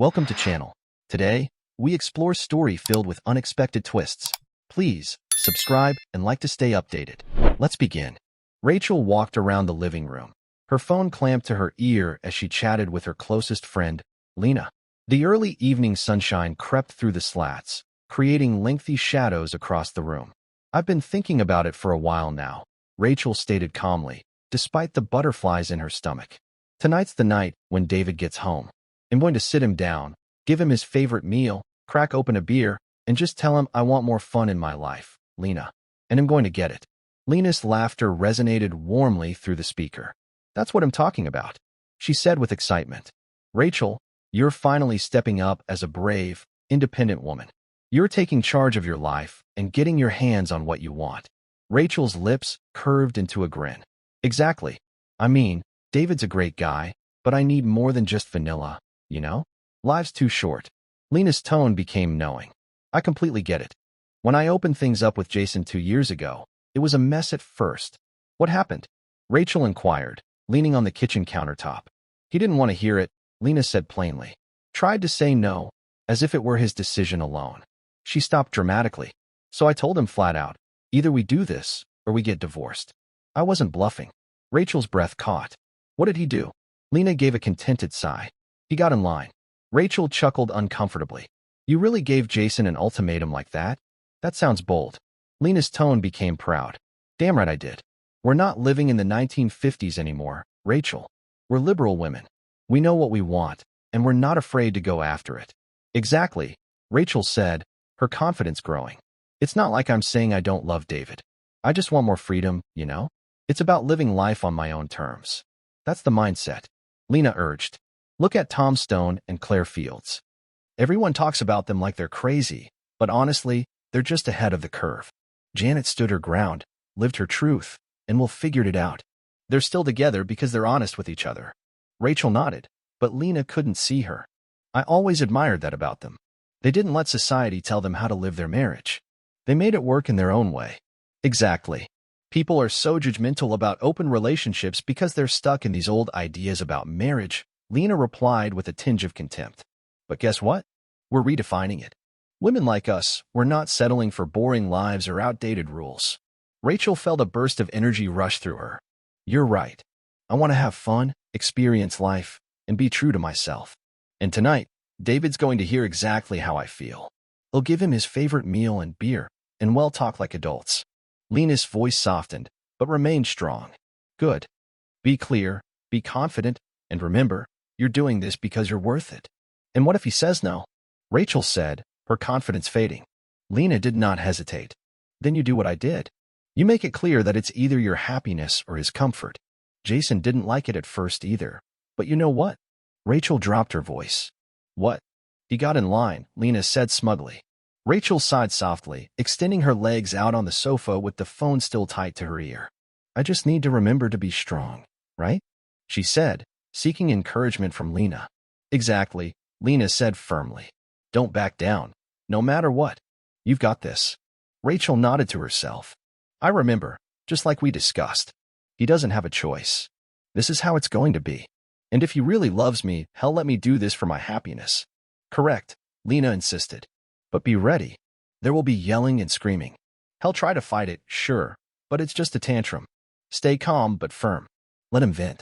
Welcome to channel. Today, we explore story filled with unexpected twists. Please, subscribe and like to stay updated. Let's begin. Rachel walked around the living room, her phone clamped to her ear as she chatted with her closest friend, Lena. The early evening sunshine crept through the slats, creating lengthy shadows across the room. I've been thinking about it for a while now, Rachel stated calmly, despite the butterflies in her stomach. Tonight's the night when David gets home. I'm going to sit him down, give him his favorite meal, crack open a beer, and just tell him I want more fun in my life, Lena. And I'm going to get it. Lena's laughter resonated warmly through the speaker. That's what I'm talking about, she said with excitement. Rachel, you're finally stepping up as a brave, independent woman. You're taking charge of your life and getting your hands on what you want. Rachel's lips curved into a grin. Exactly. I mean, David's a great guy, but I need more than just vanilla. You know? Life's too short. Lena's tone became knowing. I completely get it. When I opened things up with Jason 2 years ago, it was a mess at first. What happened? Rachel inquired, leaning on the kitchen countertop. He didn't want to hear it, Lena said plainly. Tried to say no, as if it were his decision alone. She stopped dramatically. So I told him flat out, either we do this, or we get divorced. I wasn't bluffing. Rachel's breath caught. What did he do? Lena gave a contented sigh. He got in line. Rachel chuckled uncomfortably. You really gave Jason an ultimatum like that? That sounds bold. Lena's tone became proud. Damn right I did. We're not living in the 1950s anymore, Rachel. We're liberal women. We know what we want, and we're not afraid to go after it. Exactly, Rachel said, her confidence growing. It's not like I'm saying I don't love David. I just want more freedom, you know? It's about living life on my own terms. That's the mindset, Lena urged. Look at Tom Stone and Claire Fields. Everyone talks about them like they're crazy, but honestly, they're just ahead of the curve. Janet stood her ground, lived her truth, and Will figured it out. They're still together because they're honest with each other. Rachel nodded, but Lena couldn't see her. I always admired that about them. They didn't let society tell them how to live their marriage. They made it work in their own way. Exactly. People are so judgmental about open relationships because they're stuck in these old ideas about marriage, Lena replied with a tinge of contempt. But guess what? We're redefining it. Women like us, we're not settling for boring lives or outdated rules. Rachel felt a burst of energy rush through her. You're right. I want to have fun, experience life, and be true to myself. And tonight, David's going to hear exactly how I feel. I'll give him his favorite meal and beer, and we'll talk like adults. Lena's voice softened, but remained strong. Good. Be clear, be confident, and remember, you're doing this because you're worth it. And what if he says no? Rachel said, her confidence fading. Lena did not hesitate. Then you do what I did. You make it clear that it's either your happiness or his comfort. Jason didn't like it at first either. But you know what? Rachel dropped her voice. What? He got in line, Lena said smugly. Rachel sighed softly, extending her legs out on the sofa with the phone still tight to her ear. I just need to remember to be strong, right? She said, seeking encouragement from Lena. Exactly, Lena said firmly. Don't back down, no matter what. You've got this. Rachel nodded to herself. I remember, just like we discussed. He doesn't have a choice. This is how it's going to be. And if he really loves me, he'll let me do this for my happiness. Correct, Lena insisted. But be ready. There will be yelling and screaming. He'll try to fight it, sure, but it's just a tantrum. Stay calm but firm. Let him vent.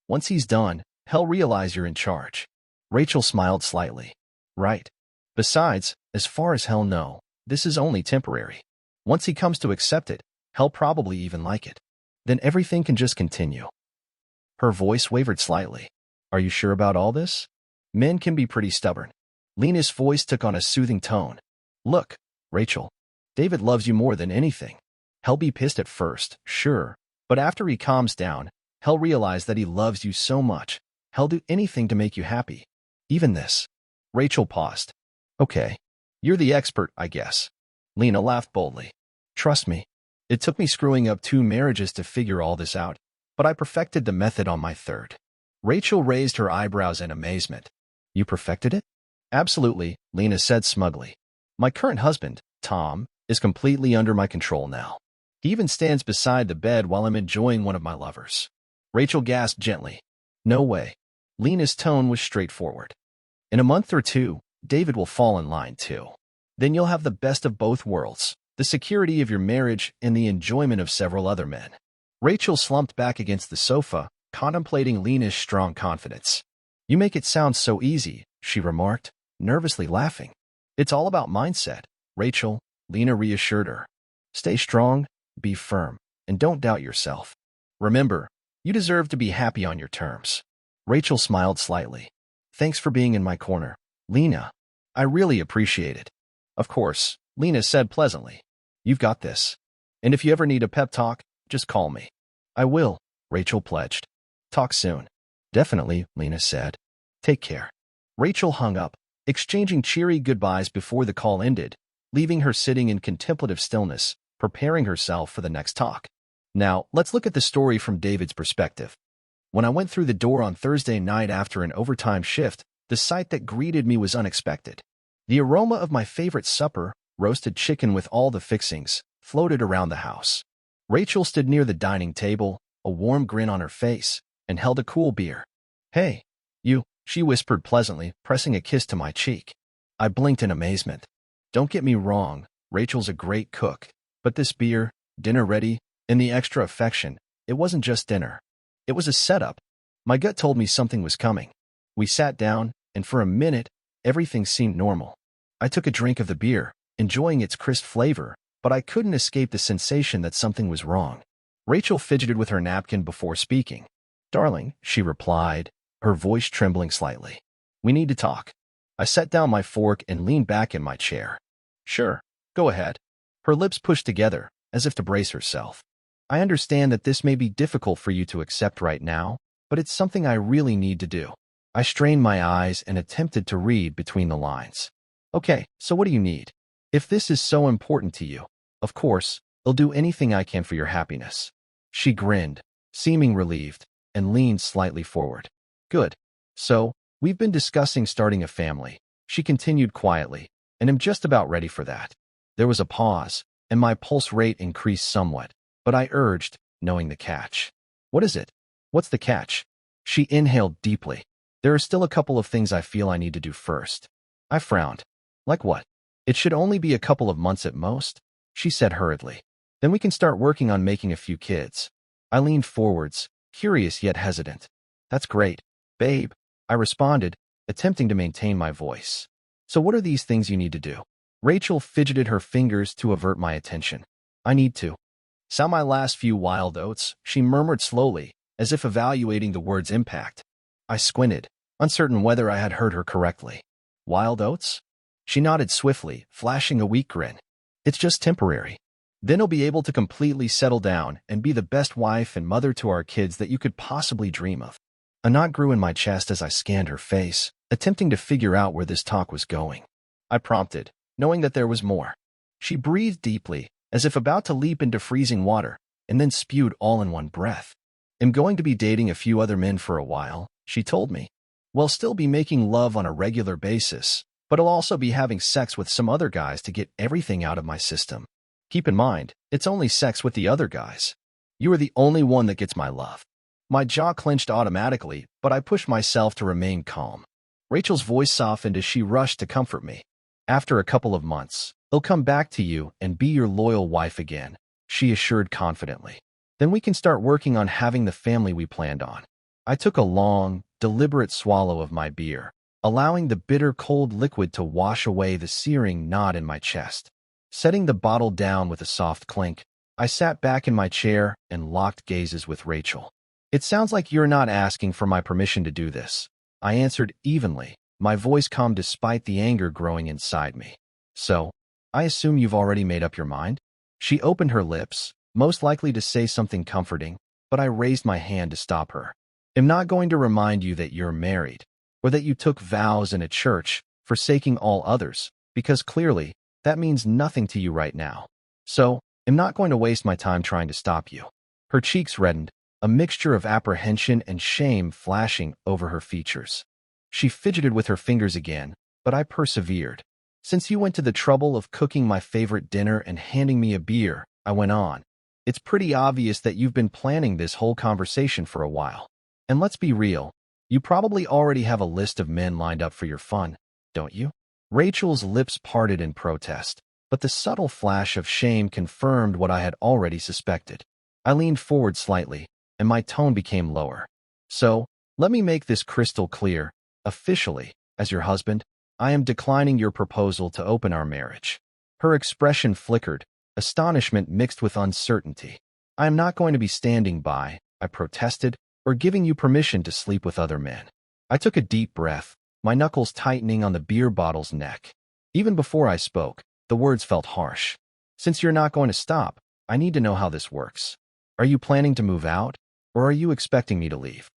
Once he's done, he'll realize you're in charge. Rachel smiled slightly. Right. Besides, as far as he'll know, this is only temporary. Once he comes to accept it, he'll probably even like it. Then everything can just continue. Her voice wavered slightly. Are you sure about all this? Men can be pretty stubborn. Lena's voice took on a soothing tone. Look, Rachel, David loves you more than anything. He'll be pissed at first, sure, but after he calms down, he'll realize that he loves you so much, he'll do anything to make you happy. Even this. Rachel paused. Okay. You're the expert, I guess. Lena laughed boldly. Trust me. It took me screwing up 2 marriages to figure all this out, but I perfected the method on my 3rd. Rachel raised her eyebrows in amazement. You perfected it? Absolutely, Lena said smugly. My current husband, Tom, is completely under my control now. He even stands beside the bed while I'm enjoying one of my lovers. Rachel gasped gently. No way. Lena's tone was straightforward. In a month or two, David will fall in line too. Then you'll have the best of both worlds, the security of your marriage and the enjoyment of several other men. Rachel slumped back against the sofa, contemplating Lena's strong confidence. You make it sound so easy, she remarked, nervously laughing. It's all about mindset, Rachel, Lena reassured her. Stay strong, be firm, and don't doubt yourself. Remember, you deserve to be happy on your terms. Rachel smiled slightly. Thanks for being in my corner, Lena. I really appreciate it. Of course, Lena said pleasantly. You've got this. And if you ever need a pep talk, just call me. I will, Rachel pledged. Talk soon. Definitely, Lena said. Take care. Rachel hung up, exchanging cheery goodbyes before the call ended, leaving her sitting in contemplative stillness, preparing herself for the next talk. Now, let's look at the story from David's perspective. When I went through the door on Thursday night after an overtime shift, the sight that greeted me was unexpected. The aroma of my favorite supper, roasted chicken with all the fixings, floated around the house. Rachel stood near the dining table, a warm grin on her face, and held a cool beer. Hey, you, she whispered pleasantly, pressing a kiss to my cheek. I blinked in amazement. Don't get me wrong, Rachel's a great cook, but this beer, dinner ready, and the extra affection, it wasn't just dinner. It was a setup. My gut told me something was coming. We sat down, and for a minute, everything seemed normal. I took a drink of the beer, enjoying its crisp flavor, but I couldn't escape the sensation that something was wrong. Rachel fidgeted with her napkin before speaking. Darling, she replied, her voice trembling slightly. We need to talk. I set down my fork and leaned back in my chair. Sure, go ahead. Her lips pushed together, as if to brace herself. I understand that this may be difficult for you to accept right now, but it's something I really need to do. I strained my eyes and attempted to read between the lines. Okay, so what do you need? If this is so important to you, of course, I'll do anything I can for your happiness. She grinned, seeming relieved, and leaned slightly forward. Good. So, we've been discussing starting a family, she continued quietly, and I'm just about ready for that. There was a pause, and my pulse rate increased somewhat, but I urged, knowing the catch. What is it? What's the catch? She inhaled deeply. There are still a couple of things I feel I need to do first. I frowned. Like what? It should only be a couple of months at most, she said hurriedly. Then we can start working on making a few kids. I leaned forwards, curious yet hesitant. That's great, babe, I responded, attempting to maintain my voice. So what are these things you need to do? Rachel fidgeted her fingers to avert my attention. I need to sound my last few wild oats, she murmured slowly, as if evaluating the word's impact. I squinted, uncertain whether I had heard her correctly. Wild oats? She nodded swiftly, flashing a weak grin. It's just temporary. Then I'll be able to completely settle down and be the best wife and mother to our kids that you could possibly dream of. A knot grew in my chest as I scanned her face, attempting to figure out where this talk was going. I prompted, knowing that there was more. She breathed deeply, as if about to leap into freezing water, and then spewed all in one breath. I'm going to be dating a few other men for a while, she told me. We'll still be making love on a regular basis, but I'll also be having sex with some other guys to get everything out of my system. Keep in mind, it's only sex with the other guys. You are the only one that gets my love. My jaw clenched automatically, but I pushed myself to remain calm. Rachel's voice softened as she rushed to comfort me. After a couple of months, I'll come back to you and be your loyal wife again, she assured confidently. Then we can start working on having the family we planned on. I took a long, deliberate swallow of my beer, allowing the bitter cold liquid to wash away the searing knot in my chest. Setting the bottle down with a soft clink, I sat back in my chair and locked gazes with Rachel. It sounds like you're not asking for my permission to do this, I answered evenly, my voice calm despite the anger growing inside me. So, I assume you've already made up your mind? She opened her lips, most likely to say something comforting, but I raised my hand to stop her. I'm not going to remind you that you're married, or that you took vows in a church, forsaking all others, because clearly, that means nothing to you right now. So, I'm not going to waste my time trying to stop you. Her cheeks reddened, a mixture of apprehension and shame flashing over her features. She fidgeted with her fingers again, but I persevered. Since you went to the trouble of cooking my favorite dinner and handing me a beer, I went on. It's pretty obvious that you've been planning this whole conversation for a while. And let's be real, You probably already have a list of men lined up for your fun, don't you? Rachel's lips parted in protest, but the subtle flash of shame confirmed what I had already suspected. I leaned forward slightly, and my tone became lower. So, let me make this crystal clear. Officially, as your husband, I am declining your proposal to open our marriage. Her expression flickered, astonishment mixed with uncertainty. I am not going to be standing by, I protested, or giving you permission to sleep with other men. I took a deep breath, my knuckles tightening on the beer bottle's neck. Even before I spoke, the words felt harsh. Since you're not going to stop, I need to know how this works. Are you planning to move out, or are you expecting me to leave?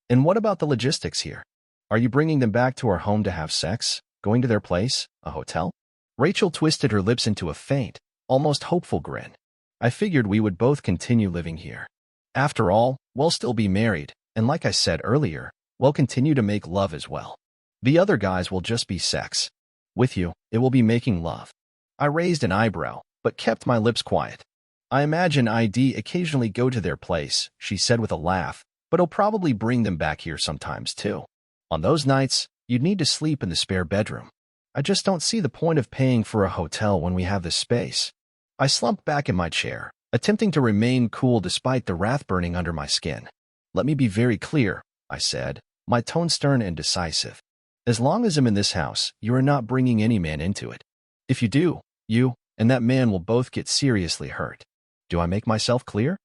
And what about the logistics here? Are you bringing them back to our home to have sex? Going to their place? A hotel? Rachel twisted her lips into a faint, almost hopeful grin. I figured we would both continue living here. After all, we'll still be married, and like I said earlier, we'll continue to make love as well. The other guys will just be sex. With you, it will be making love. I raised an eyebrow, but kept my lips quiet. I imagine I'd occasionally go to their place, she said with a laugh, but I'll probably bring them back here sometimes too. On those nights, you'd need to sleep in the spare bedroom. I just don't see the point of paying for a hotel when we have this space. I slumped back in my chair, attempting to remain cool despite the wrath burning under my skin. Let me be very clear, I said, my tone stern and decisive. As long as I'm in this house, you are not bringing any man into it. If you do, you and that man will both get seriously hurt. Do I make myself clear?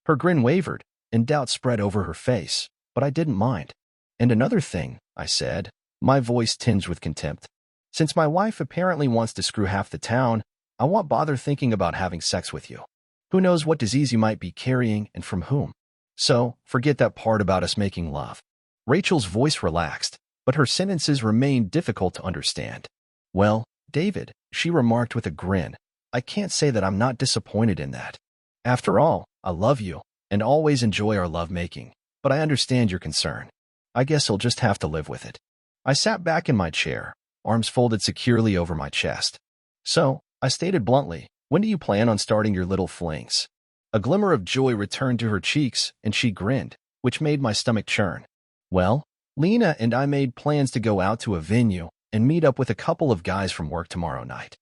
Her grin wavered, and doubt spread over her face, but I didn't mind. And another thing, I said, my voice tinged with contempt. Since my wife apparently wants to screw half the town, I won't bother thinking about having sex with you. Who knows what disease you might be carrying and from whom? So, forget that part about us making love. Rachel's voice relaxed, but her sentences remained difficult to understand. Well, David, she remarked with a grin, I can't say that I'm not disappointed in that. After all, I love you, and always enjoy our lovemaking, but I understand your concern. I guess I'll just have to live with it. I sat back in my chair, arms folded securely over my chest. So, I stated bluntly, when do you plan on starting your little flings? A glimmer of joy returned to her cheeks, and she grinned, which made my stomach churn. Well, Lena and I made plans to go out to a venue and meet up with a couple of guys from work tomorrow night.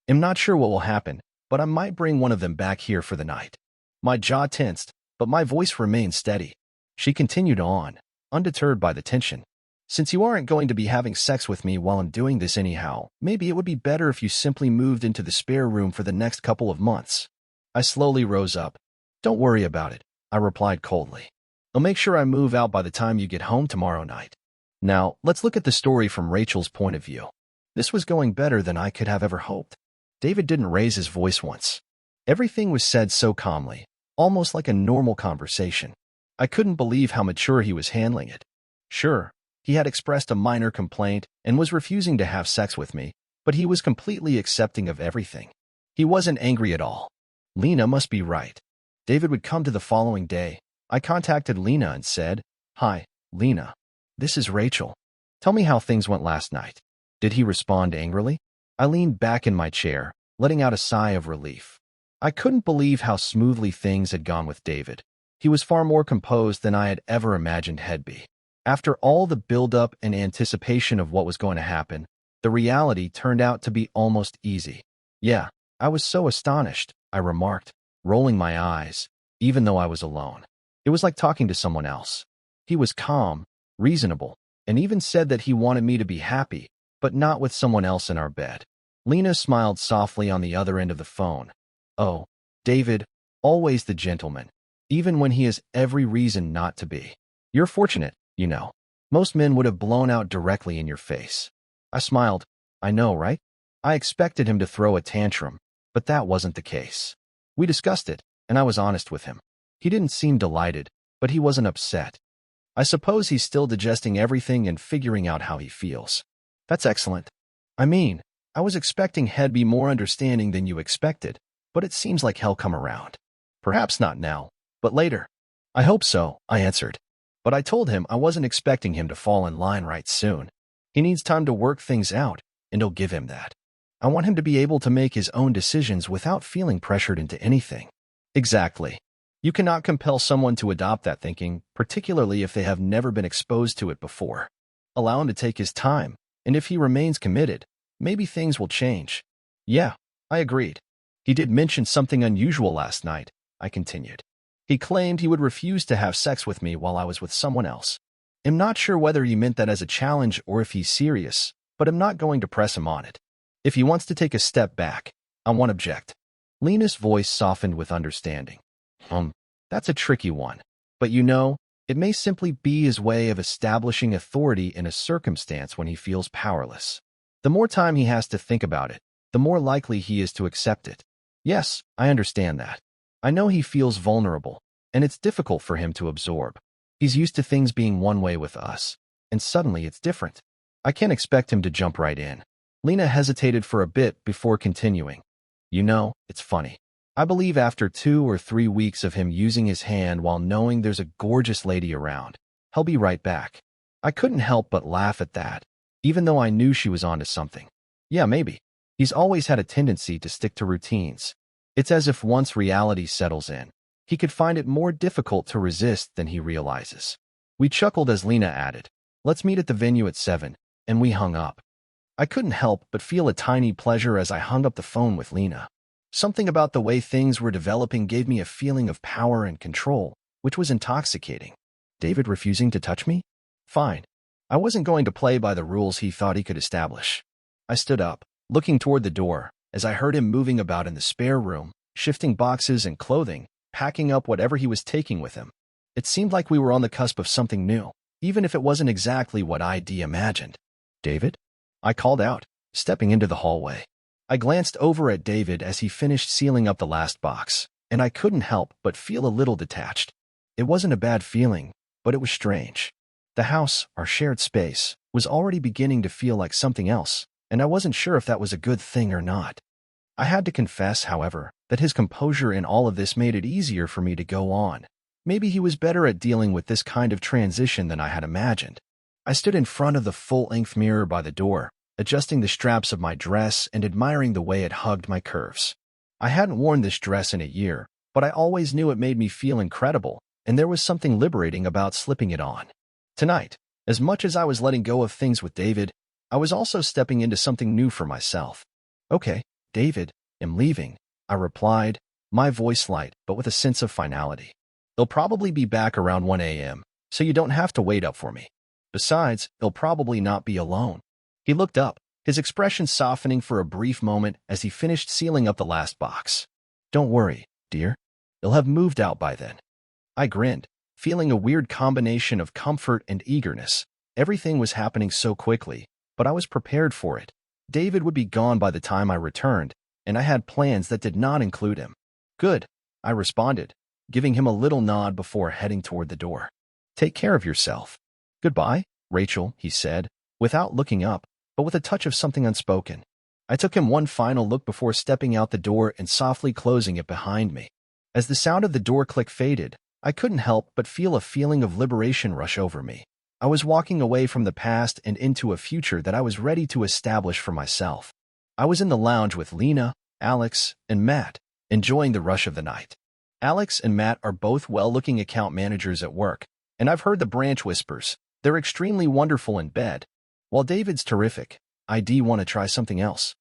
I'm not sure what will happen, but I might bring one of them back here for the night. My jaw tensed, but my voice remained steady. She continued on, undeterred by the tension. Since you aren't going to be having sex with me while I'm doing this anyhow, maybe it would be better if you simply moved into the spare room for the next couple of months. I slowly rose up. Don't worry about it, I replied coldly. I'll make sure I move out by the time you get home tomorrow night. Now, let's look at the story from Rachel's point of view. This was going better than I could have ever hoped. David didn't raise his voice once. Everything was said so calmly, almost like a normal conversation. I couldn't believe how mature he was handling it. Sure, he had expressed a minor complaint and was refusing to have sex with me, but he was completely accepting of everything. He wasn't angry at all. Lena must be right. David would come to the following day. I contacted Lena and said, Hi, Lena. This is Rachel. Tell me how things went last night. Did he respond angrily? I leaned back in my chair, letting out a sigh of relief. I couldn't believe how smoothly things had gone with David. He was far more composed than I had ever imagined he'd be. After all the build-up and anticipation of what was going to happen, the reality turned out to be almost easy. Yeah, I was so astonished, I remarked, rolling my eyes, even though I was alone. It was like talking to someone else. He was calm, reasonable, and even said that he wanted me to be happy, but not with someone else in our bed. Lena smiled softly on the other end of the phone. Oh, David, always the gentleman, even when he has every reason not to be. You're fortunate, you know. Most men would have blown out directly in your face. I smiled. I know, right? I expected him to throw a tantrum, but that wasn't the case. We discussed it, and I was honest with him. He didn't seem delighted, but he wasn't upset. I suppose he's still digesting everything and figuring out how he feels. That's excellent. I mean, I was expecting he'd be more understanding than you expected, but it seems like he'll come around. Perhaps not now, but later. I hope so, I answered. But I told him I wasn't expecting him to fall in line right soon. He needs time to work things out, and I'll give him that. I want him to be able to make his own decisions without feeling pressured into anything. Exactly. You cannot compel someone to adopt that thinking, particularly if they have never been exposed to it before. Allow him to take his time, and if he remains committed, maybe things will change. Yeah, I agreed. He did mention something unusual last night, I continued. He claimed he would refuse to have sex with me while I was with someone else. I'm not sure whether he meant that as a challenge or if he's serious, but I'm not going to press him on it. If he wants to take a step back, I won't object. Lena's voice softened with understanding. That's a tricky one. But it may simply be his way of establishing authority in a circumstance when he feels powerless. The more time he has to think about it, the more likely he is to accept it. Yes, I understand that. I know he feels vulnerable, and it's difficult for him to absorb. He's used to things being one way with us, and suddenly it's different. I can't expect him to jump right in. Lena hesitated for a bit before continuing. It's funny. I believe after 2 or 3 weeks of him using his hand while knowing there's a gorgeous lady around, he'll be right back. I couldn't help but laugh at that, even though I knew she was onto something. Yeah, maybe. He's always had a tendency to stick to routines. It's as if once reality settles in, he could find it more difficult to resist than he realizes. We chuckled as Lena added, "Let's meet at the venue at 7, and we hung up. I couldn't help but feel a tiny pleasure as I hung up the phone with Lena. Something about the way things were developing gave me a feeling of power and control, which was intoxicating. David refusing to touch me? Fine. I wasn't going to play by the rules he thought he could establish. I stood up, looking toward the door, as I heard him moving about in the spare room, shifting boxes and clothing, packing up whatever he was taking with him. It seemed like we were on the cusp of something new, even if it wasn't exactly what I'd imagined. David? I called out, stepping into the hallway. I glanced over at David as he finished sealing up the last box, and I couldn't help but feel a little detached. It wasn't a bad feeling, but it was strange. The house, our shared space, was already beginning to feel like something else, and I wasn't sure if that was a good thing or not. I had to confess, however, that his composure in all of this made it easier for me to go on. Maybe he was better at dealing with this kind of transition than I had imagined. I stood in front of the full-length mirror by the door, adjusting the straps of my dress and admiring the way it hugged my curves. I hadn't worn this dress in a year, but I always knew it made me feel incredible, and there was something liberating about slipping it on. Tonight, as much as I was letting go of things with David, I was also stepping into something new for myself. Okay, David, I'm leaving, I replied, my voice light but with a sense of finality. They'll probably be back around 1 a.m., so you don't have to wait up for me. Besides, they'll probably not be alone. He looked up, his expression softening for a brief moment as he finished sealing up the last box. Don't worry, dear. They'll have moved out by then. I grinned, feeling a weird combination of comfort and eagerness. Everything was happening so quickly, but I was prepared for it. David would be gone by the time I returned, and I had plans that did not include him. Good, I responded, giving him a little nod before heading toward the door. Take care of yourself. Goodbye, Rachel, he said, without looking up, but with a touch of something unspoken. I took him one final look before stepping out the door and softly closing it behind me. As the sound of the door click faded, I couldn't help but feel a feeling of liberation rush over me. I was walking away from the past and into a future that I was ready to establish for myself. I was in the lounge with Lena, Alex, and Matt, enjoying the rush of the night. Alex and Matt are both well-looking account managers at work, and I've heard the branch whispers. They're extremely wonderful in bed. While David's terrific, I do want to try something else.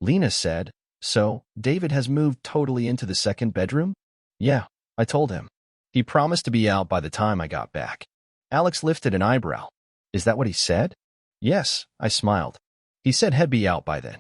Lena said, so, David has moved totally into the second bedroom? Yeah, I told him. He promised to be out by the time I got back. Alex lifted an eyebrow. Is that what he said? Yes, I smiled. He said he'd be out by then.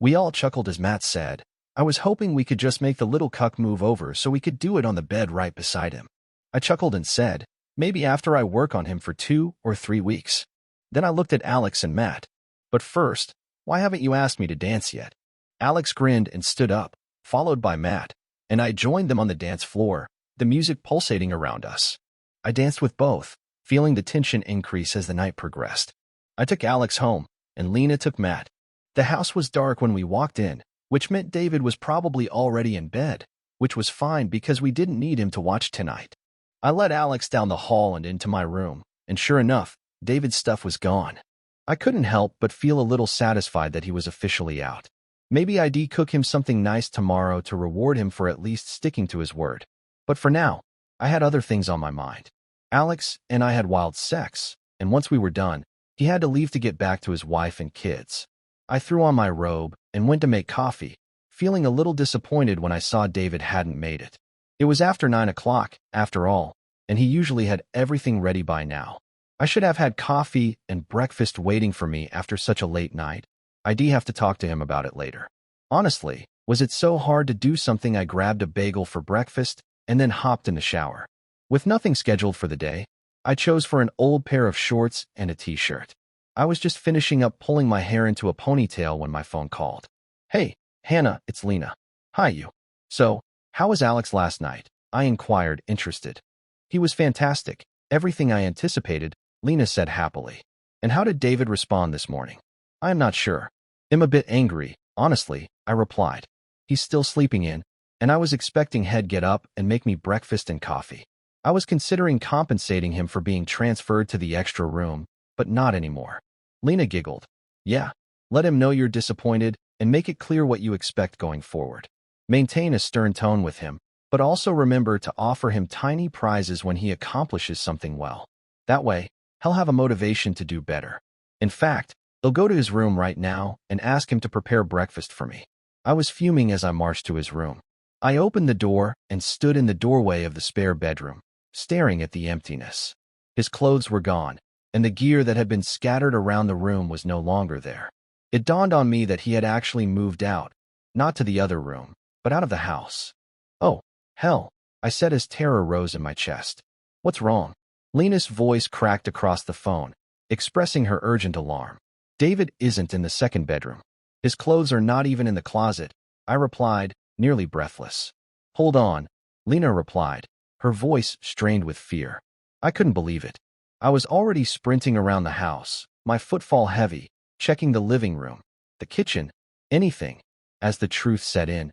We all chuckled as Matt said, I was hoping we could just make the little cuck move over so we could do it on the bed right beside him. I chuckled and said, maybe after I work on him for 2 or 3 weeks. Then I looked at Alex and Matt. But first, why haven't you asked me to dance yet? Alex grinned and stood up, followed by Matt, and I joined them on the dance floor, the music pulsating around us. I danced with both, feeling the tension increase as the night progressed. I took Alex home, and Lena took Matt. The house was dark when we walked in, which meant David was probably already in bed, which was fine because we didn't need him to watch tonight. I led Alex down the hall and into my room, and sure enough, David's stuff was gone. I couldn't help but feel a little satisfied that he was officially out. Maybe I'd cook him something nice tomorrow to reward him for at least sticking to his word. But for now, I had other things on my mind. Alex and I had wild sex, and once we were done, he had to leave to get back to his wife and kids. I threw on my robe and went to make coffee, feeling a little disappointed when I saw David hadn't made it. It was after 9 o'clock, after all, and he usually had everything ready by now. I should have had coffee and breakfast waiting for me after such a late night. I'd have to talk to him about it later. Honestly, was it so hard to do something? I grabbed a bagel for breakfast and then hopped in the shower. With nothing scheduled for the day, I chose for an old pair of shorts and a t-shirt. I was just finishing up pulling my hair into a ponytail when my phone called. Hey, Hannah, it's Lena. Hi, you. So, how was Alex last night? I inquired, interested. He was fantastic. Everything I anticipated, Lena said happily. And how did David respond this morning? I am not sure. I'm a bit angry, honestly, I replied. He's still sleeping in, and I was expecting he'd get up and make me breakfast and coffee. I was considering compensating him for being transferred to the extra room, but not anymore. Lena giggled. Yeah, let him know you're disappointed and make it clear what you expect going forward. Maintain a stern tone with him, but also remember to offer him tiny prizes when he accomplishes something well. That way, he'll have a motivation to do better. In fact, I'll go to his room right now and ask him to prepare breakfast for me. I was fuming as I marched to his room. I opened the door and stood in the doorway of the spare bedroom, staring at the emptiness. His clothes were gone, and the gear that had been scattered around the room was no longer there. It dawned on me that he had actually moved out, not to the other room, but out of the house. Oh, hell, I said as terror rose in my chest. What's wrong? Lena's voice cracked across the phone, expressing her urgent alarm. David isn't in the second bedroom. His clothes are not even in the closet, I replied, nearly breathless. Hold on, Lena replied, her voice strained with fear. I couldn't believe it. I was already sprinting around the house, my footfall heavy, checking the living room, the kitchen, anything. As the truth set in,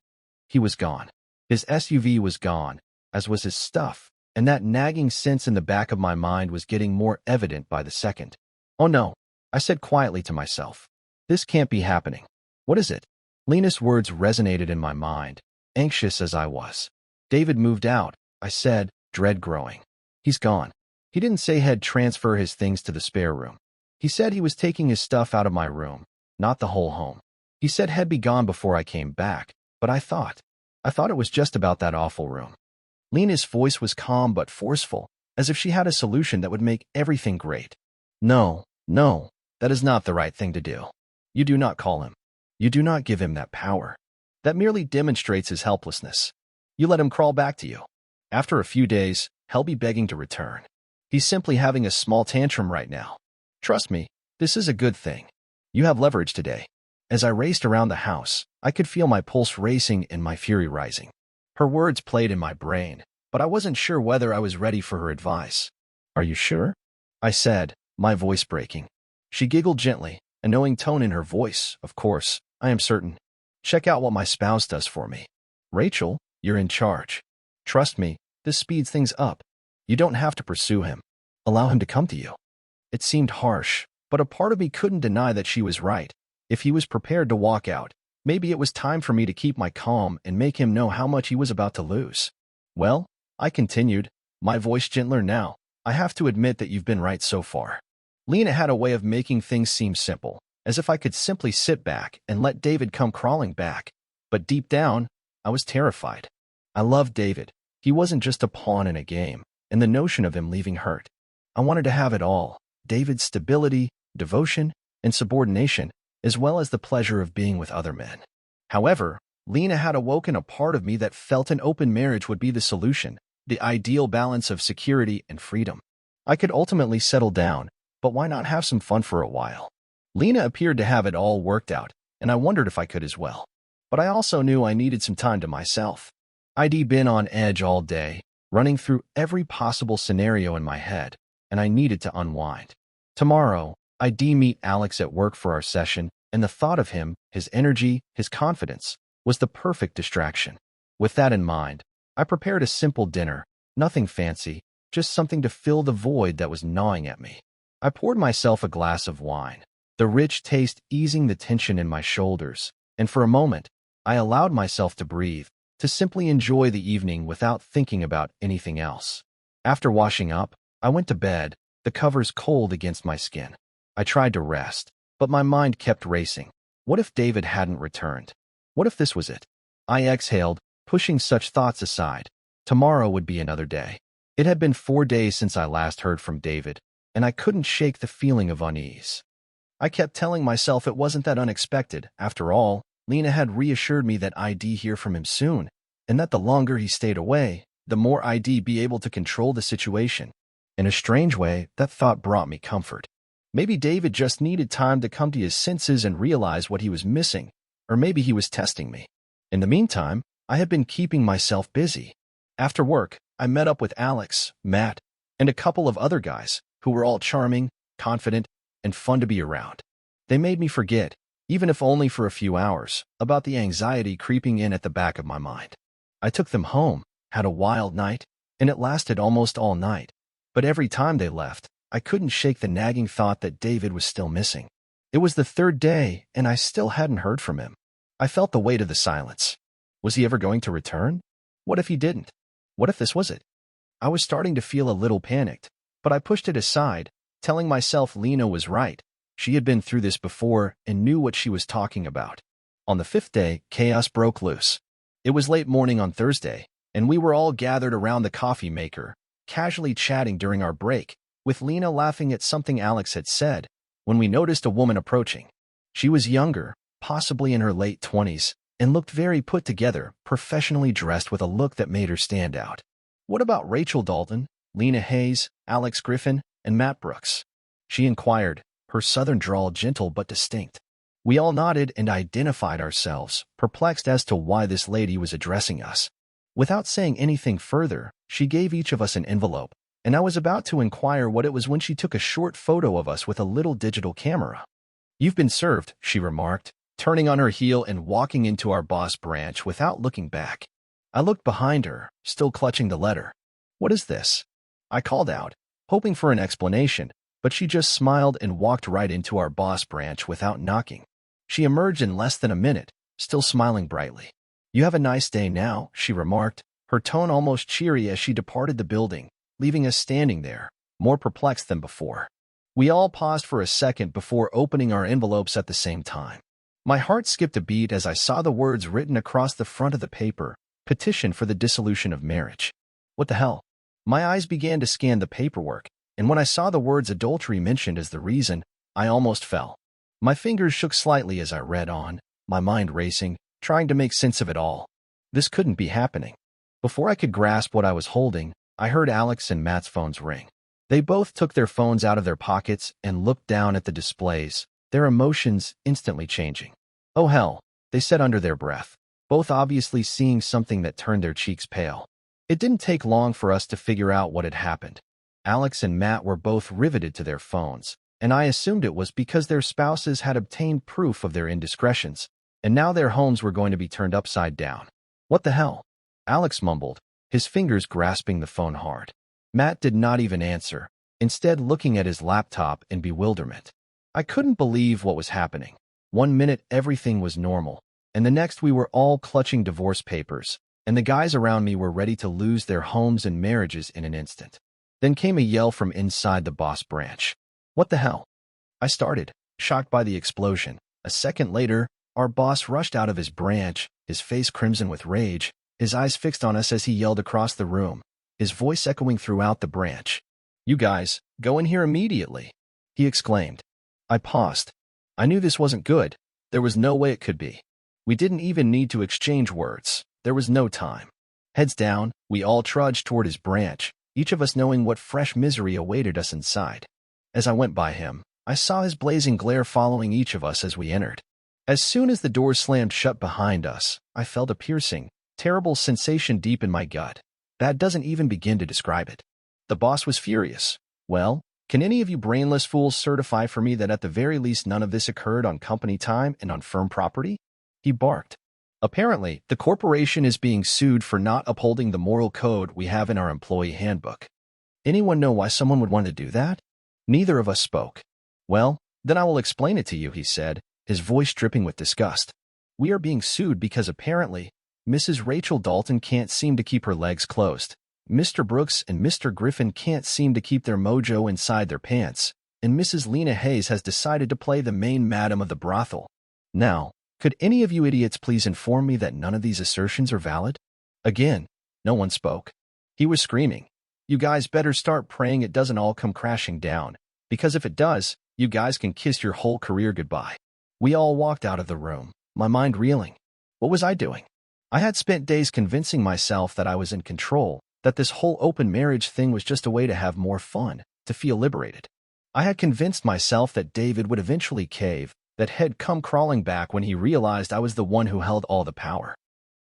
he was gone. His SUV was gone, as was his stuff, and that nagging sense in the back of my mind was getting more evident by the second. Oh no, I said quietly to myself. This can't be happening. What is it? Lena's words resonated in my mind, anxious as I was. David moved out, I said, dread growing. He's gone. He didn't say he'd transfer his things to the spare room. He said he was taking his stuff out of my room, not the whole home. He said he'd be gone before I came back, but I thought it was just about that awful room. Lena's voice was calm but forceful, as if she had a solution that would make everything great. No, that is not the right thing to do. You do not call him. You do not give him that power. That merely demonstrates his helplessness. You let him crawl back to you. After a few days, he'll be begging to return. He's simply having a small tantrum right now. Trust me, this is a good thing. You have leverage today. As I raced around the house, I could feel my pulse racing and my fury rising. Her words played in my brain, but I wasn't sure whether I was ready for her advice. Are you sure? I said, my voice breaking. She giggled gently, a knowing tone in her voice. Of course, I am certain. Check out what my spouse does for me. Rachel, you're in charge. Trust me, this speeds things up. You don't have to pursue him. Allow him to come to you. It seemed harsh, but a part of me couldn't deny that she was right. If he was prepared to walk out, maybe it was time for me to keep my calm and make him know how much he was about to lose. Well, I continued, my voice gentler now. I have to admit that you've been right so far. Lena had a way of making things seem simple, as if I could simply sit back and let David come crawling back. But deep down, I was terrified. I loved David. He wasn't just a pawn in a game, and the notion of him leaving hurt. I wanted to have it all, David's stability, devotion, and subordination, as well as the pleasure of being with other men. However, Lena had awoken a part of me that felt an open marriage would be the solution, the ideal balance of security and freedom. I could ultimately settle down, but why not have some fun for a while? Lena appeared to have it all worked out, and I wondered if I could as well. But I also knew I needed some time to myself. I'd been on edge all day, running through every possible scenario in my head, and I needed to unwind. Tomorrow, I'd meet Alex at work for our session, and the thought of him, his energy, his confidence, was the perfect distraction. With that in mind, I prepared a simple dinner, nothing fancy, just something to fill the void that was gnawing at me. I poured myself a glass of wine, the rich taste easing the tension in my shoulders, and for a moment, I allowed myself to breathe, to simply enjoy the evening without thinking about anything else. After washing up, I went to bed, the covers cold against my skin. I tried to rest, but my mind kept racing. What if David hadn't returned? What if this was it? I exhaled, pushing such thoughts aside. Tomorrow would be another day. It had been 4 days since I last heard from David, and I couldn't shake the feeling of unease. I kept telling myself it wasn't that unexpected. After all, Lena had reassured me that I'd hear from him soon, and that the longer he stayed away, the more I'd be able to control the situation. In a strange way, that thought brought me comfort. Maybe David just needed time to come to his senses and realize what he was missing, or maybe he was testing me. In the meantime, I had been keeping myself busy. After work, I met up with Alex, Matt, and a couple of other guys who were all charming, confident, and fun to be around. They made me forget, even if only for a few hours, about the anxiety creeping in at the back of my mind. I took them home, had a wild night, and it lasted almost all night. But every time they left, I couldn't shake the nagging thought that David was still missing. It was the 3rd day, and I still hadn't heard from him. I felt the weight of the silence. Was he ever going to return? What if he didn't? What if this was it? I was starting to feel a little panicked, but I pushed it aside, telling myself Lena was right. She had been through this before and knew what she was talking about. On the 5th day, chaos broke loose. It was late morning on Thursday, and we were all gathered around the coffee maker, casually chatting during our break, with Lena laughing at something Alex had said, when we noticed a woman approaching. She was younger, possibly in her late 20s, and looked very put together, professionally dressed with a look that made her stand out. What about Rachel Dalton, Lena Hayes, Alex Griffin, and Matt Brooks? She inquired, her southern drawl gentle but distinct. We all nodded and identified ourselves, perplexed as to why this lady was addressing us. Without saying anything further, she gave each of us an envelope, and I was about to inquire what it was when she took a short photo of us with a little digital camera. "You've been served," she remarked, turning on her heel and walking into our boss branch without looking back. I looked behind her, still clutching the letter. "What is this?" I called out, hoping for an explanation, but she just smiled and walked right into our boss branch without knocking. She emerged in less than a minute, still smiling brightly. "You have a nice day now," she remarked, her tone almost cheery as she departed the building, leaving us standing there, more perplexed than before. We all paused for a second before opening our envelopes at the same time. My heart skipped a beat as I saw the words written across the front of the paper, "Petition for the dissolution of marriage." What the hell? My eyes began to scan the paperwork, and when I saw the words adultery mentioned as the reason, I almost fell. My fingers shook slightly as I read on, my mind racing, trying to make sense of it all. This couldn't be happening. Before I could grasp what I was holding, I heard Alex and Matt's phones ring. They both took their phones out of their pockets and looked down at the displays, their emotions instantly changing. "Oh hell," they said under their breath, both obviously seeing something that turned their cheeks pale. It didn't take long for us to figure out what had happened. Alex and Matt were both riveted to their phones, and I assumed it was because their spouses had obtained proof of their indiscretions, and now their homes were going to be turned upside down. "What the hell?" Alex mumbled, his fingers grasping the phone hard. Matt did not even answer, instead looking at his laptop in bewilderment. I couldn't believe what was happening. One minute everything was normal, and the next we were all clutching divorce papers, and the guys around me were ready to lose their homes and marriages in an instant. Then came a yell from inside the boss branch. "What the hell?" I started, shocked by the explosion. A second later, our boss rushed out of his branch, his face crimson with rage, his eyes fixed on us as he yelled across the room, his voice echoing throughout the branch. "You guys, go in here immediately," he exclaimed. I paused. I knew this wasn't good. There was no way it could be. We didn't even need to exchange words. There was no time. Heads down, we all trudged toward his branch, each of us knowing what fresh misery awaited us inside. As I went by him, I saw his blazing glare following each of us as we entered. As soon as the door slammed shut behind us, I felt a piercing, terrible sensation deep in my gut. That doesn't even begin to describe it. The boss was furious. "Well, can any of you brainless fools certify for me that at the very least none of this occurred on company time and on firm property?" he barked. Apparently, the corporation is being sued for not upholding the moral code we have in our employee handbook. Anyone know why someone would want to do that? Neither of us spoke. "Well, then I will explain it to you," he said, his voice dripping with disgust. "We are being sued because apparently Mrs. Rachel Dalton can't seem to keep her legs closed. Mr. Brooks and Mr. Griffin can't seem to keep their mojo inside their pants. And Mrs. Lena Hayes has decided to play the main madam of the brothel. Now, could any of you idiots please inform me that none of these assertions are valid? Again, no one spoke. He was screaming, "You guys better start praying it doesn't all come crashing down, because if it does, you guys can kiss your whole career goodbye." We all walked out of the room, my mind reeling. What was I doing? I had spent days convincing myself that I was in control, that this whole open marriage thing was just a way to have more fun, to feel liberated. I had convinced myself that David would eventually cave, that he'd come crawling back when he realized I was the one who held all the power.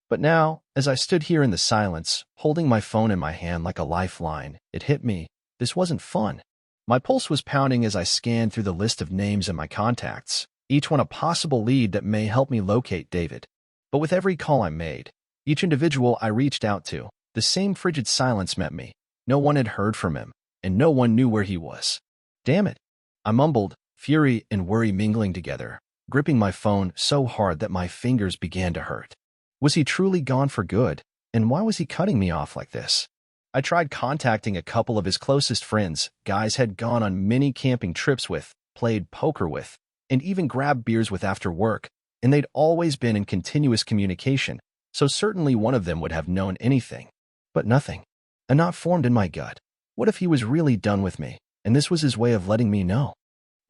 But now, as I stood here in the silence, holding my phone in my hand like a lifeline, it hit me. This wasn't fun. My pulse was pounding as I scanned through the list of names in my contacts, each one a possible lead that may help me locate David. But with every call I made, each individual I reached out to, the same frigid silence met me. No one had heard from him, and no one knew where he was. Damn it, I mumbled, fury and worry mingling together, gripping my phone so hard that my fingers began to hurt. Was he truly gone for good, and why was he cutting me off like this? I tried contacting a couple of his closest friends, guys had gone on many camping trips with, played poker with, and even grabbed beers with after work, and they'd always been in continuous communication, so certainly one of them would have known anything. But nothing. A knot formed in my gut. What if he was really done with me, and this was his way of letting me know?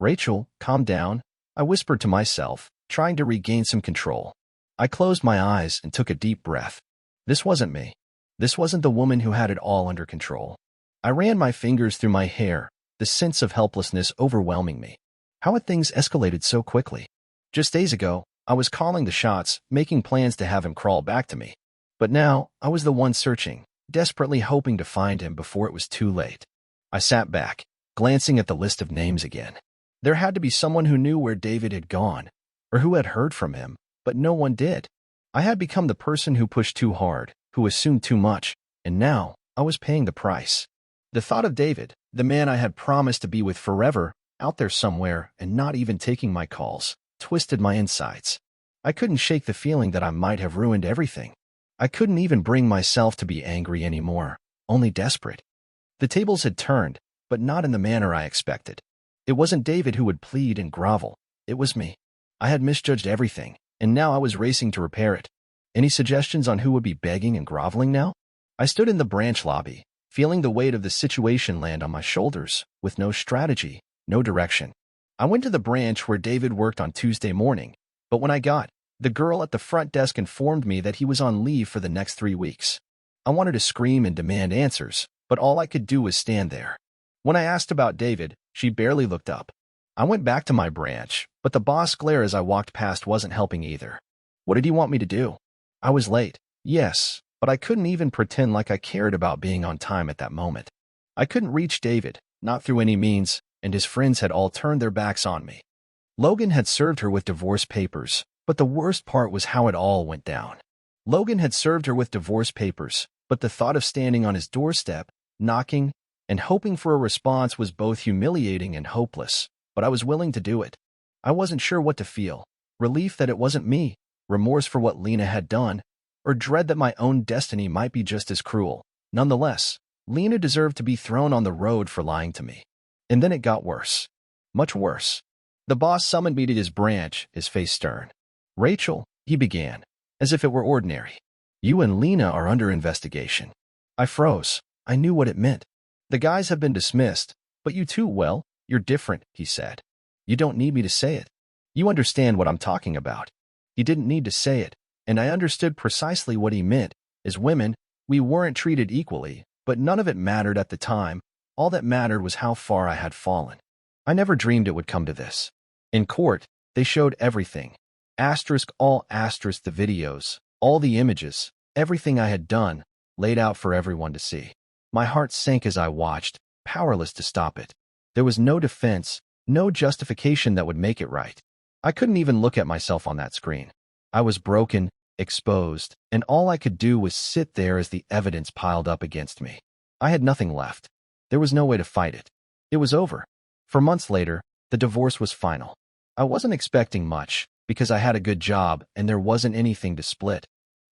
"Rachel, calm down," I whispered to myself, trying to regain some control. I closed my eyes and took a deep breath. This wasn't me. This wasn't the woman who had it all under control. I ran my fingers through my hair, the sense of helplessness overwhelming me. How had things escalated so quickly? Just days ago, I was calling the shots, making plans to have him crawl back to me. But now, I was the one searching, desperately hoping to find him before it was too late. I sat back, glancing at the list of names again. There had to be someone who knew where David had gone, or who had heard from him, but no one did. I had become the person who pushed too hard, who assumed too much, and now I was paying the price. The thought of David, the man I had promised to be with forever, out there somewhere and not even taking my calls, twisted my insides. I couldn't shake the feeling that I might have ruined everything. I couldn't even bring myself to be angry anymore, only desperate. The tables had turned, but not in the manner I expected. It wasn't David who would plead and grovel. It was me. I had misjudged everything, and now I was racing to repair it. Any suggestions on who would be begging and groveling now? I stood in the branch lobby, feeling the weight of the situation land on my shoulders, with no strategy, no direction. I went to the branch where David worked on Tuesday morning, but when I got, the girl at the front desk informed me that he was on leave for the next 3 weeks. I wanted to scream and demand answers, but all I could do was stand there. When I asked about David, she barely looked up. I went back to my branch, but the boss glare as I walked past wasn't helping either. What did he want me to do? I was late, yes, but I couldn't even pretend like I cared about being on time at that moment. I couldn't reach David, not through any means, and his friends had all turned their backs on me. Logan had served her with divorce papers, but the worst part was how it all went down. Logan had served her with divorce papers, but the thought of standing on his doorstep, knocking, and hoping for a response was both humiliating and hopeless, but I was willing to do it. I wasn't sure what to feel, relief that it wasn't me, remorse for what Lena had done, or dread that my own destiny might be just as cruel. Nonetheless, Lena deserved to be thrown on the road for lying to me. And then it got worse. Much worse. The boss summoned me to his branch, his face stern. "Rachel," he began, as if it were ordinary. "You and Lena are under investigation." I froze. I knew what it meant. "The guys have been dismissed, but you too, well, you're different," he said. "You don't need me to say it. You understand what I'm talking about." He didn't need to say it, and I understood precisely what he meant. As women, we weren't treated equally, but none of it mattered at the time. All that mattered was how far I had fallen. I never dreamed it would come to this. In court, they showed everything. All asterisk the videos, all the images, everything I had done, laid out for everyone to see. My heart sank as I watched, powerless to stop it. There was no defense, no justification that would make it right. I couldn't even look at myself on that screen. I was broken, exposed, and all I could do was sit there as the evidence piled up against me. I had nothing left. There was no way to fight it. It was over. For months later, the divorce was final. I wasn't expecting much, because I had a good job and there wasn't anything to split.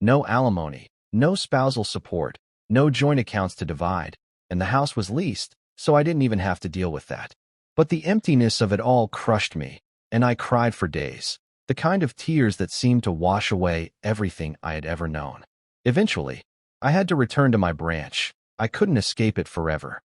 No alimony, no spousal support, no joint accounts to divide, and the house was leased, so I didn't even have to deal with that. But the emptiness of it all crushed me, and I cried for days, the kind of tears that seemed to wash away everything I had ever known. Eventually, I had to return to my branch. I couldn't escape it forever.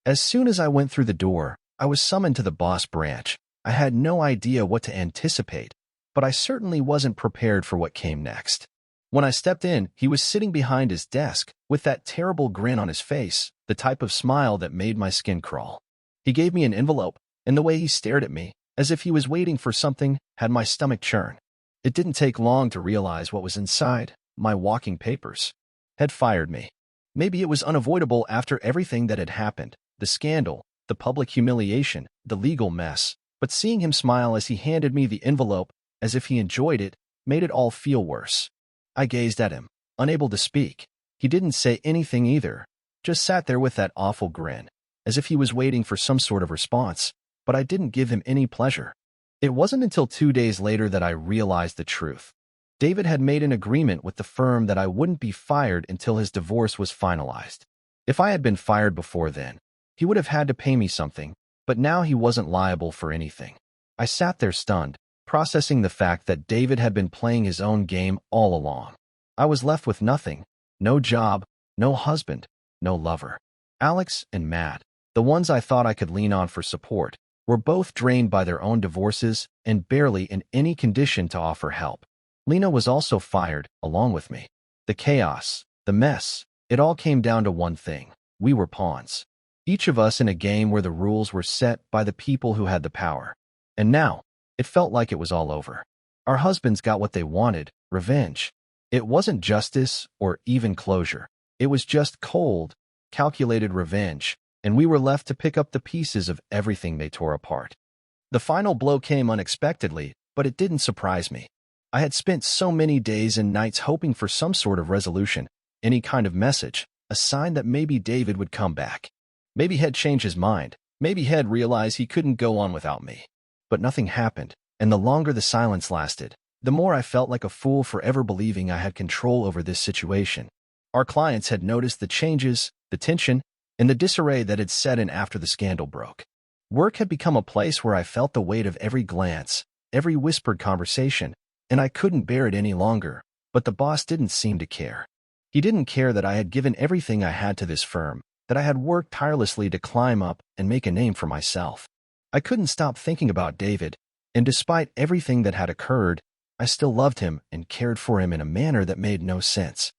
As soon as I went through the door, I was summoned to the boss branch. I had no idea what to anticipate, but I certainly wasn't prepared for what came next. When I stepped in, he was sitting behind his desk with that terrible grin on his face, the type of smile that made my skin crawl. He gave me an envelope, and the way he stared at me, as if he was waiting for something, had my stomach churn. It didn't take long to realize what was inside. My walking papers had fired me. Maybe it was unavoidable after everything that had happened, the scandal, the public humiliation, the legal mess, but seeing him smile as he handed me the envelope, as if he enjoyed it, made it all feel worse. I gazed at him, unable to speak. He didn't say anything either, just sat there with that awful grin, as if he was waiting for some sort of response, but I didn't give him any pleasure. It wasn't until 2 days later that I realized the truth. David had made an agreement with the firm that I wouldn't be fired until his divorce was finalized. If I had been fired before then, he would have had to pay me something, but now he wasn't liable for anything. I sat there stunned, processing the fact that David had been playing his own game all along. I was left with nothing, no job, no husband, no lover. Alex and Matt, the ones I thought I could lean on for support, were both drained by their own divorces and barely in any condition to offer help. Lena was also fired, along with me. The chaos, the mess, it all came down to one thing. We were pawns. Each of us in a game where the rules were set by the people who had the power. And now, it felt like it was all over. Our husbands got what they wanted, revenge. It wasn't justice or even closure. It was just cold, calculated revenge, and we were left to pick up the pieces of everything they tore apart. The final blow came unexpectedly, but it didn't surprise me. I had spent so many days and nights hoping for some sort of resolution, any kind of message, a sign that maybe David would come back. Maybe he'd change his mind. Maybe he'd realize he couldn't go on without me. But nothing happened, and the longer the silence lasted, the more I felt like a fool for ever believing I had control over this situation. Our clients had noticed the changes, the tension, and the disarray that had set in after the scandal broke. Work had become a place where I felt the weight of every glance, every whispered conversation, and I couldn't bear it any longer, but the boss didn't seem to care. He didn't care that I had given everything I had to this firm, that I had worked tirelessly to climb up and make a name for myself. I couldn't stop thinking about David, and despite everything that had occurred, I still loved him and cared for him in a manner that made no sense.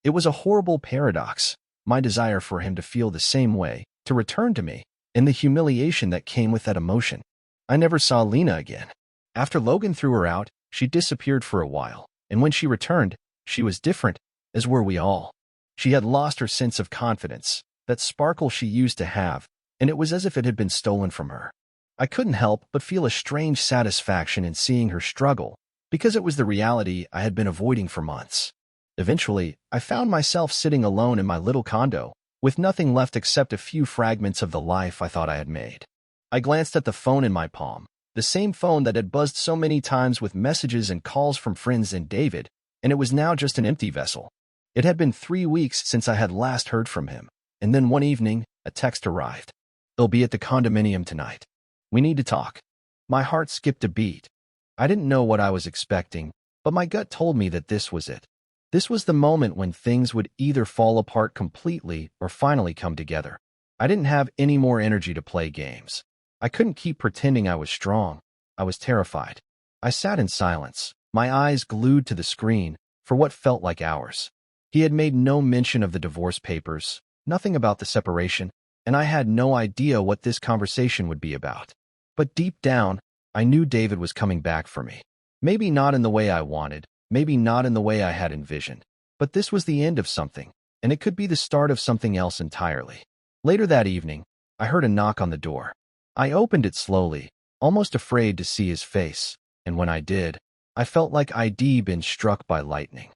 It was a horrible paradox, my desire for him to feel the same way, to return to me, and the humiliation that came with that emotion. I never saw Lena again. After Logan threw her out, she disappeared for a while, and when she returned, she was different, as were we all. She had lost her sense of confidence, that sparkle she used to have, and it was as if it had been stolen from her. I couldn't help but feel a strange satisfaction in seeing her struggle, because it was the reality I had been avoiding for months. Eventually, I found myself sitting alone in my little condo, with nothing left except a few fragments of the life I thought I had made. I glanced at the phone in my palm, the same phone that had buzzed so many times with messages and calls from friends and David, and it was now just an empty vessel. It had been 3 weeks since I had last heard from him, and then one evening, a text arrived. "They'll be at the condominium tonight. We need to talk." My heart skipped a beat. I didn't know what I was expecting, but my gut told me that this was it. This was the moment when things would either fall apart completely or finally come together. I didn't have any more energy to play games. I couldn't keep pretending I was strong. I was terrified. I sat in silence, my eyes glued to the screen, for what felt like hours. He had made no mention of the divorce papers, nothing about the separation, and I had no idea what this conversation would be about. But deep down, I knew David was coming back for me. Maybe not in the way I wanted, maybe not in the way I had envisioned, but this was the end of something, and it could be the start of something else entirely. Later that evening, I heard a knock on the door. I opened it slowly, almost afraid to see his face, and when I did, I felt like I'd been struck by lightning.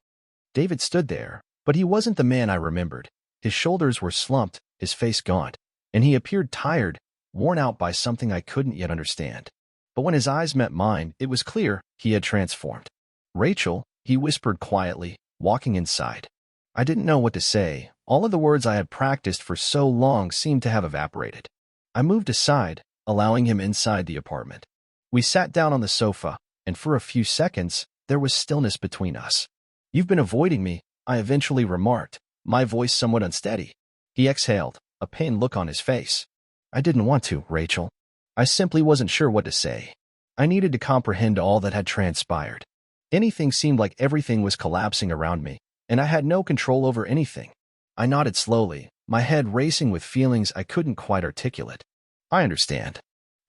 David stood there, but he wasn't the man I remembered. His shoulders were slumped, his face gaunt, and he appeared tired, worn out by something I couldn't yet understand. But when his eyes met mine, it was clear he had transformed. "Rachel," he whispered quietly, walking inside. I didn't know what to say. All of the words I had practiced for so long seemed to have evaporated. I moved aside, allowing him inside the apartment. We sat down on the sofa, and for a few seconds, there was stillness between us. "You've been avoiding me," I eventually remarked, my voice somewhat unsteady. He exhaled, a pained look on his face. "I didn't want to, Rachel. I simply wasn't sure what to say. I needed to comprehend all that had transpired. Anything seemed like everything was collapsing around me, and I had no control over anything." I nodded slowly, my head racing with feelings I couldn't quite articulate. "I understand.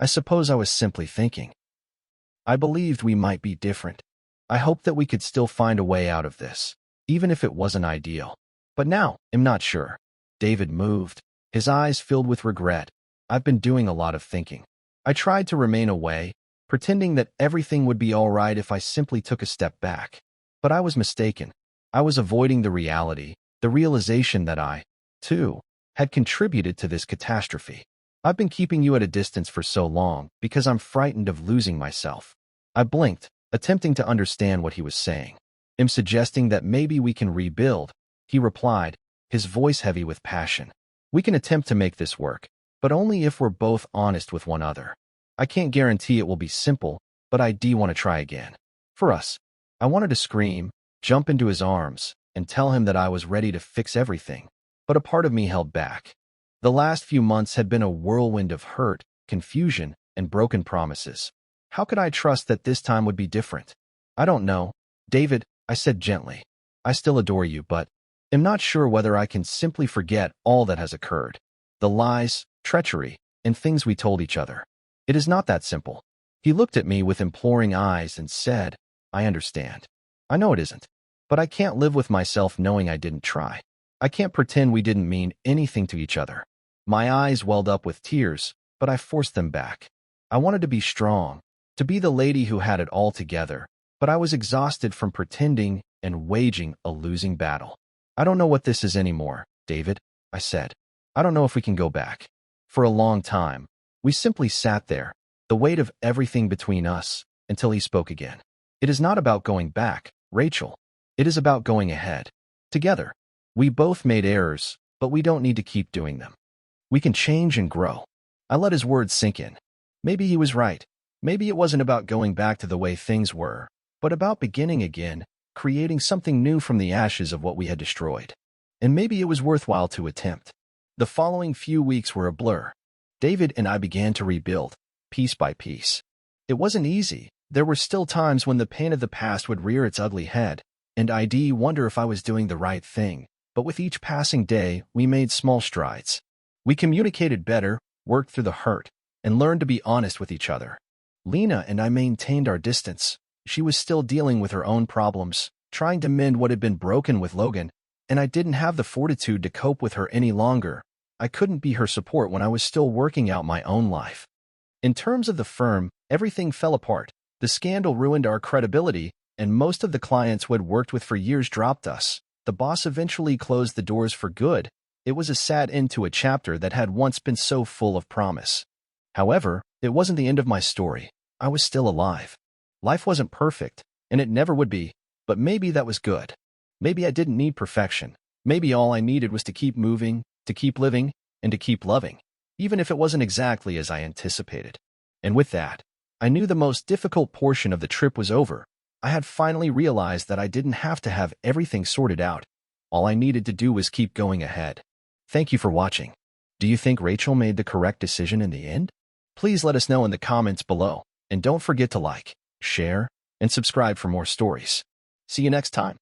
I suppose I was simply thinking. I believed we might be different. I hoped that we could still find a way out of this, even if it wasn't ideal. But now, I'm not sure." David moved, his eyes filled with regret. "I've been doing a lot of thinking. I tried to remain away, pretending that everything would be all right if I simply took a step back. But I was mistaken. I was avoiding the reality, the realization that I, too, had contributed to this catastrophe. I've been keeping you at a distance for so long because I'm frightened of losing myself." I blinked, attempting to understand what he was saying. "I'm suggesting that maybe we can rebuild," he replied, his voice heavy with passion. "We can attempt to make this work, but only if we're both honest with one another. I can't guarantee it will be simple, but I do want to try again. For us." I wanted to scream, jump into his arms, and tell him that I was ready to fix everything, but a part of me held back. The last few months had been a whirlwind of hurt, confusion, and broken promises. How could I trust that this time would be different? "I don't know, David," I said gently. "I still adore you, but I'm not sure whether I can simply forget all that has occurred. The lies, treachery, and things we told each other. It is not that simple." He looked at me with imploring eyes and said, "I understand. I know it isn't. But I can't live with myself knowing I didn't try. I can't pretend we didn't mean anything to each other." My eyes welled up with tears, but I forced them back. I wanted to be strong, to be the lady who had it all together, but I was exhausted from pretending and waging a losing battle. "I don't know what this is anymore, David," I said. "I don't know if we can go back." For a long time, we simply sat there, the weight of everything between us, until he spoke again. "It is not about going back, Rachel. It is about going ahead. Together. We both made errors, but we don't need to keep doing them. We can change and grow." I let his words sink in. Maybe he was right. Maybe it wasn't about going back to the way things were, but about beginning again, creating something new from the ashes of what we had destroyed. And maybe it was worthwhile to attempt. The following few weeks were a blur. David and I began to rebuild, piece by piece. It wasn't easy. There were still times when the pain of the past would rear its ugly head, and I'd wonder if I was doing the right thing. But with each passing day, we made small strides. We communicated better, worked through the hurt, and learned to be honest with each other. Lena and I maintained our distance. She was still dealing with her own problems, trying to mend what had been broken with Logan, and I didn't have the fortitude to cope with her any longer. I couldn't be her support when I was still working out my own life. In terms of the firm, everything fell apart. The scandal ruined our credibility, and most of the clients we had worked with for years dropped us. The boss eventually closed the doors for good. It was a sad end to a chapter that had once been so full of promise. However, it wasn't the end of my story. I was still alive. Life wasn't perfect, and it never would be, but maybe that was good. Maybe I didn't need perfection. Maybe all I needed was to keep moving, to keep living, and to keep loving, even if it wasn't exactly as I anticipated. And with that, I knew the most difficult portion of the trip was over. I had finally realized that I didn't have to have everything sorted out. All I needed to do was keep going ahead. Thank you for watching. Do you think Rachel made the correct decision in the end? Please let us know in the comments below, and don't forget to like, share, and subscribe for more stories. See you next time.